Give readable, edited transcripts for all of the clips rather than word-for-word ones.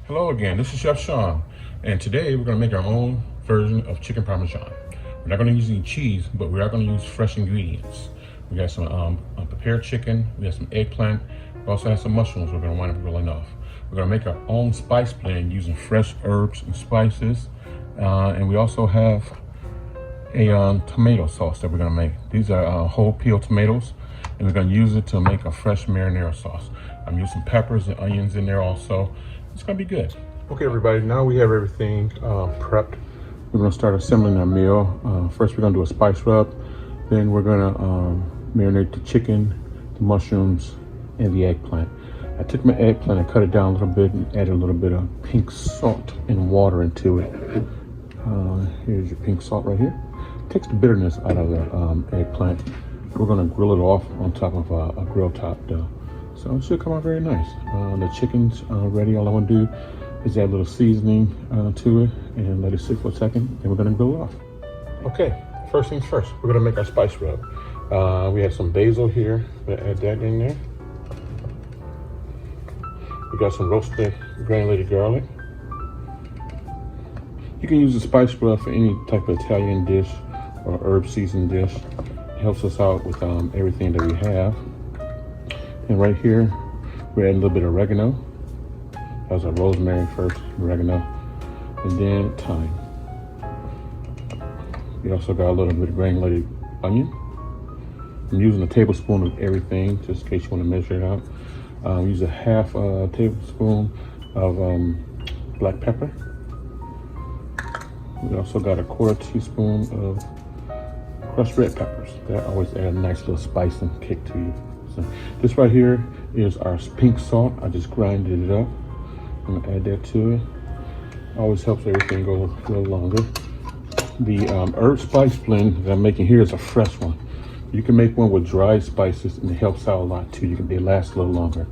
Hello again, this is Chef Shawn, and today we're going to make our own version of chicken parmesan. We're not going to use any cheese, but we are going to use fresh ingredients. We got some prepared chicken, we got some eggplant, we also have some mushrooms we're going to wind up grilling off. We're going to make our own spice blend using fresh herbs and spices, and we also have a tomato sauce that we're going to make. These are whole peel tomatoes, and we're going to use it to make a fresh marinara sauce. I'm using peppers and onions in there also. It's gonna be good. Okay, everybody, now we have everything prepped. We're gonna start assembling our meal. First, we're gonna do a spice rub. Then we're gonna marinate the chicken, the mushrooms, and the eggplant. I took my eggplant and cut it down a little bit and added a little bit of pink salt and water into it. Here's your pink salt right here. It takes the bitterness out of the eggplant. We're gonna grill it off on top of a grill top dough. So it should come out very nice. The chicken's ready. All I want to do is add a little seasoning to it and let it sit for a second. Then we're going to grill it off. Okay, first things first, we're going to make our spice rub. We have some basil here. We're going to add that in there. We got some roasted granulated garlic. You can use the spice rub for any type of Italian dish or herb seasoned dish. It helps us out with everything that we have. And right here, we're adding a little bit of oregano. That was our rosemary first, oregano, and then thyme. We also got a little bit of granulated onion. I'm using a tablespoon of everything, just in case you want to measure it out. Use a half tablespoon of black pepper. We also got a quarter teaspoon of crushed red peppers. That always add a nice little spice and kick to you. So this right here is our pink salt. I just grinded it up. I'm gonna add that to it. Always helps everything go a little longer. The herb spice blend that I'm making here is a fresh one. You can make one with dried spices and it helps out a lot too. They last a little longer.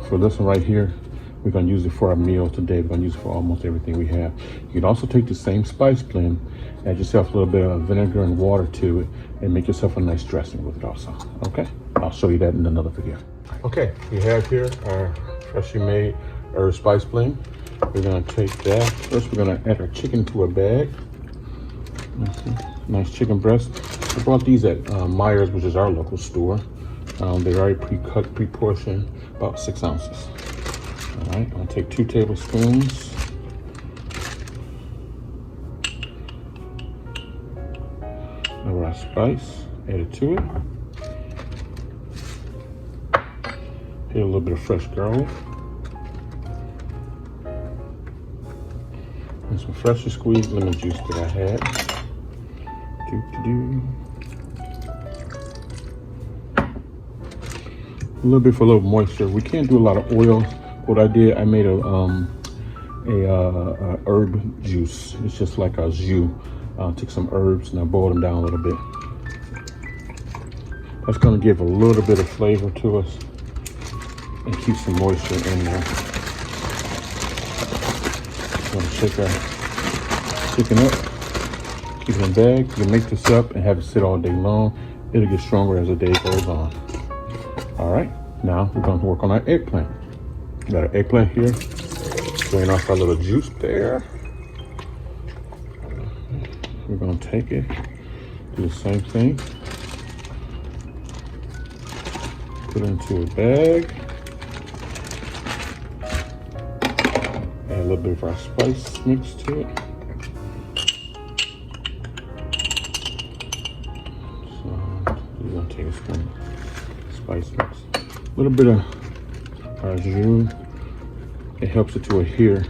For this one right here, we're gonna use it for our meal today. We're gonna use it for almost everything we have. You can also take the same spice blend, add yourself a little bit of vinegar and water to it, and make yourself a nice dressing with it also, okay? I'll show you that in another video. Okay, we have here our freshly made herb spice blend. We're gonna take that. First, we're gonna add our chicken to a bag. Nice chicken breast. I bought these at Myers, which is our local store. They're already pre-cut, pre-portioned, about 6 ounces. All right, I'll take 2 tablespoons. Of our spice, add it to it. Hit a little bit of fresh garlic. And some freshly squeezed lemon juice that I had. A little bit for a little moisture. We can't do a lot of oil. What I did, I made a herb juice. It's just like a jus. Took some herbs and I boiled them down a little bit. That's going to give a little bit of flavor to us and keep some moisture in there. I'm going to shake our chicken up, keep it in bag. You can make this up and have it sit all day long. It'll get stronger as the day goes on. All right, now we're going to work on our eggplant. Got our eggplant here. Drain off our little juice there. We're going to take it, do the same thing. Put it into a bag. Add a little bit of our spice mix to it. So we're going to take a spoon of spice mix. A little bit of our jus. It helps it to adhere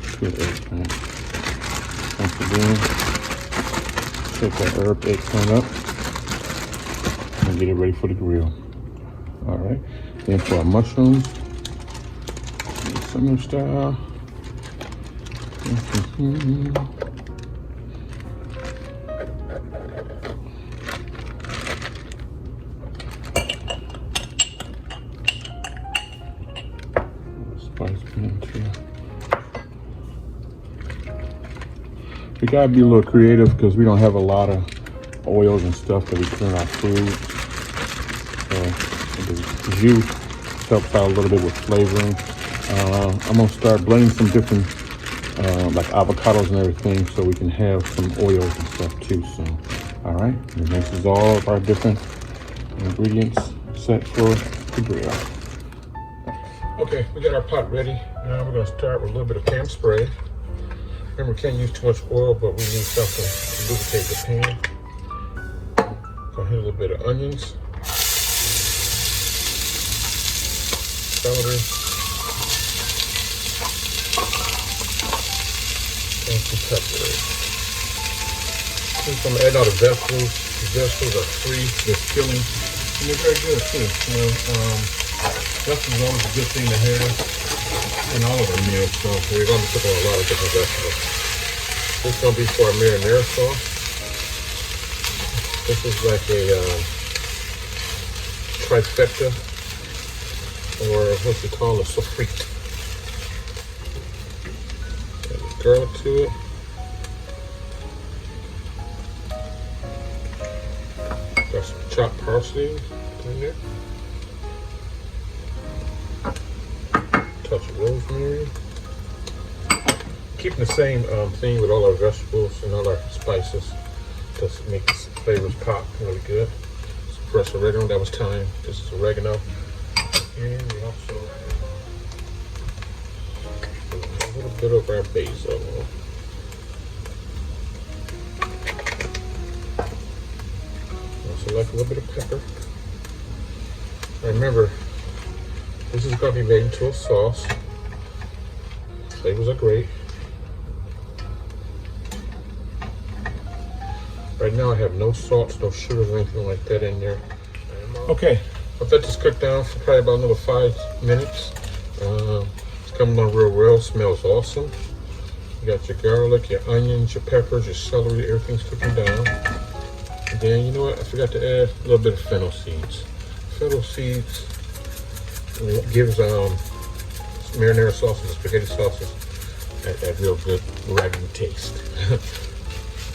to the eggplant. Once again, take that herb eggplant up and get it ready for the grill. All right, then for our mushrooms, similar style. Spice blend too. We gotta be a little creative because we don't have a lot of oils and stuff that we put in our food. So the jus helps out a little bit with flavoring. I'm gonna start blending some different like avocados and everything so we can have some oils and stuff too soon. All right, and this is all of our different ingredients set for the grill. Okay, we got our pot ready. Now we're gonna start with a little bit of pan spray. Remember, we can't use too much oil, but we need something to lubricate the pan. Go ahead, a little bit of onions, celery, and some peppers. Since I'm adding all the vegetables are free, they're filling, and they're very good too. Vegetables are always a good thing to have in all of our meals, so we're going to put on a lot of different vegetables. This is going to be for our marinara sauce. This is like a trifecta, or what you call a sofrito. Add garlic to it. Got some chopped parsley in there. Touch of rosemary. Keeping the same thing with all our vegetables and all our spices to make the flavors pop really good. Some fresh oregano, that was thyme. This is oregano. And we also have a little bit of our basil. Also like a little bit of pepper. Remember, this is going to be made into a sauce. Flavors are great. Right now I have no salts, no sugars, or anything like that in there. Okay, I've let this cook down for probably about another 5 minutes. It's coming on real well, smells awesome. You got your garlic, your onions, your peppers, your celery, everything's cooking down. And then, you know what, I forgot to add a little bit of fennel seeds. Fennel seeds gives marinara sauces, spaghetti sauces, that real good ragu taste.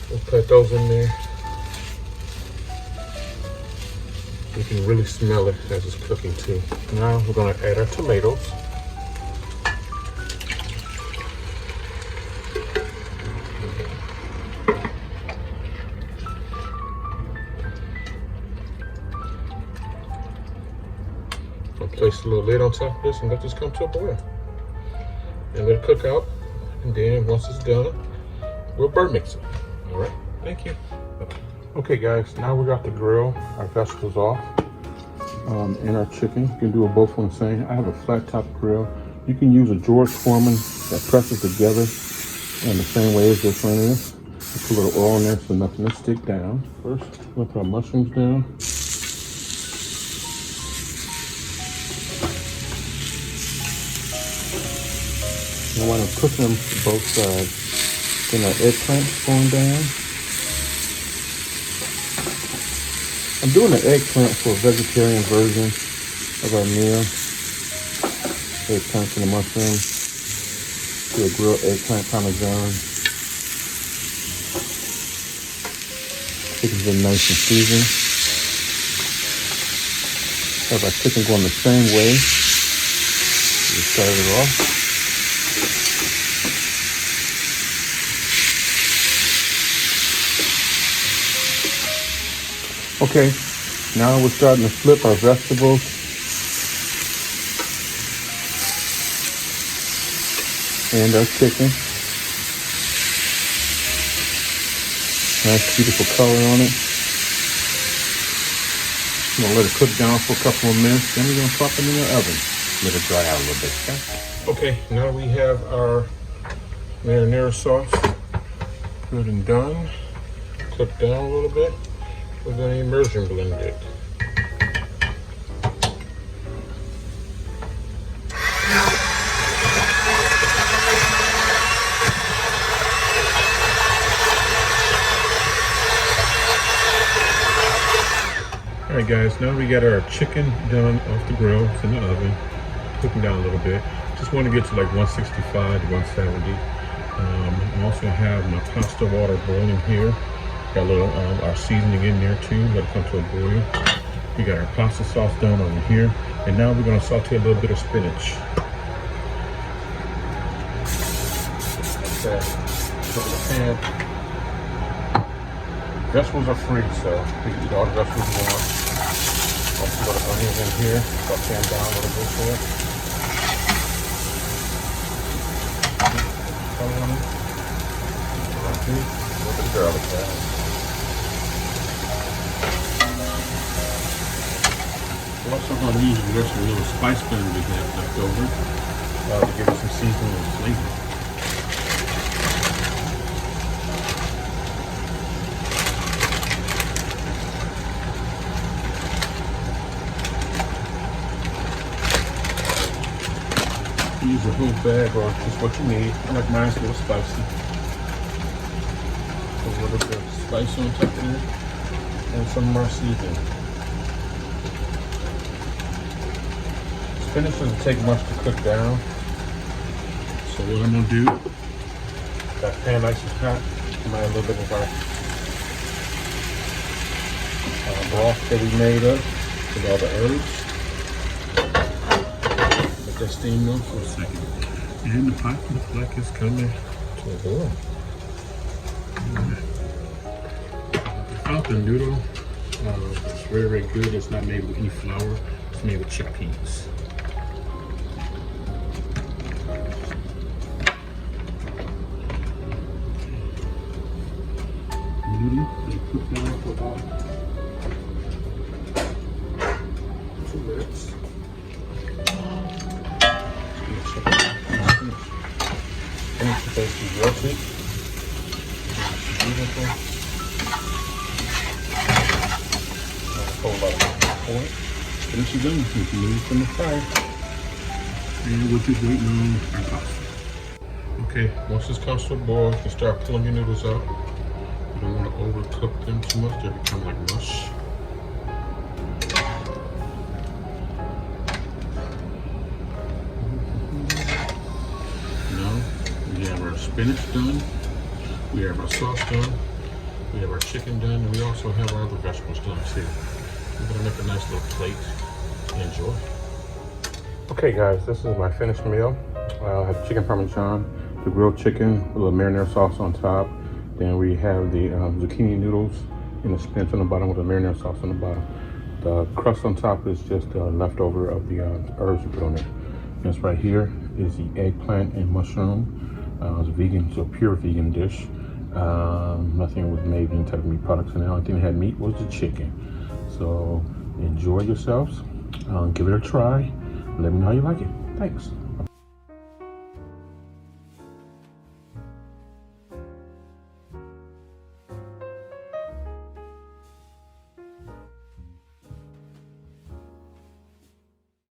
We'll put those in there. You can really smell it as it's cooking too. Now we're going to add our tomatoes. I'll place a little lid on top of this and let this come to a boil. And let it cook out. And then once it's done, we'll burn mix it. All right, thank you. Okay guys, now we got to grill our vegetables off and our chicken. You can do it both on the same. I have a flat top grill. You can use a George Foreman that presses together in the same way as this one is. Put a little oil in there so nothing will stick down. First, we'll put our mushrooms down. And when I'm cooking them both sides, then our eggplant's going down. I'm doing an eggplant for a vegetarian version of our meal. Eggplant and the mushrooms. Do a grilled eggplant parmesan. Chicken's been nice and seasoned. Have our chicken going the same way. We started it off. Okay, now we're starting to flip our vegetables. And our chicken. Nice beautiful color on it. I'm gonna let it cook down for a couple of minutes, then we're gonna pop it in the oven. Let it dry out a little bit, okay? Okay, now we have our marinara sauce good and done. Cooked down a little bit. We're going to immersion blend it. Alright guys, now we got our chicken done off the grill. It's in the oven, cooking down a little bit. Just want to get to like 165 to 170. I also have my pasta water boiling here. Got a little our seasoning in there too. Let it come to a boil. We got our pasta sauce done over here, and now we're going to saute a little bit of spinach. said, put the pan. Vegetables are free, so we can eat all the vegetables we want. I'll put the onions in here, so pan down a little bit there. Look at the garlic there. We're also going to use the rest of the little spice blend we have left over to give it some seasoning and flavor. Use a whole bag or just what you need. I like mine's a little spicy. Put a little bit of spice on top of it and some more seasoning. Spinach doesn't take much to cook down. So what I'm gonna do, that pan nice and hot, I'm gonna add a little bit of our broth that we made up with all the herbs. Let that steam up for a second. And the pot looks like it's coming to a boil. Out the noodle, it's very, very good. It's not made with any flour. It's made with chickpeas. Noodle, they cook down for about 2 minutes. Finish the tasty roasted. Beautiful. Hold up the point. Finish it done. You can move from the fire. And we're just waiting on our pasta. Okay, once this comes to a boil, you can start pulling your noodles out. You don't want to overcook them too much, they become like mush. Now, we have our spinach done, we have our sauce done, we have our chicken done, and we also have our other vegetables done too. We're gonna make a nice little plate. Enjoy. Okay guys, this is my finished meal. I have chicken parmesan, the grilled chicken with a little marinara sauce on top. Then we have the zucchini noodles and the spinach on the bottom with the marinara sauce on the bottom. The crust on top is just leftover of the herbs we put on it. This right here is the eggplant and mushroom. It's vegan, so pure vegan dish. Nothing was made with any type of meat products in it. The only thing that had meat was the chicken. So enjoy yourselves. Give it a try. Let me know how you like it. Thanks.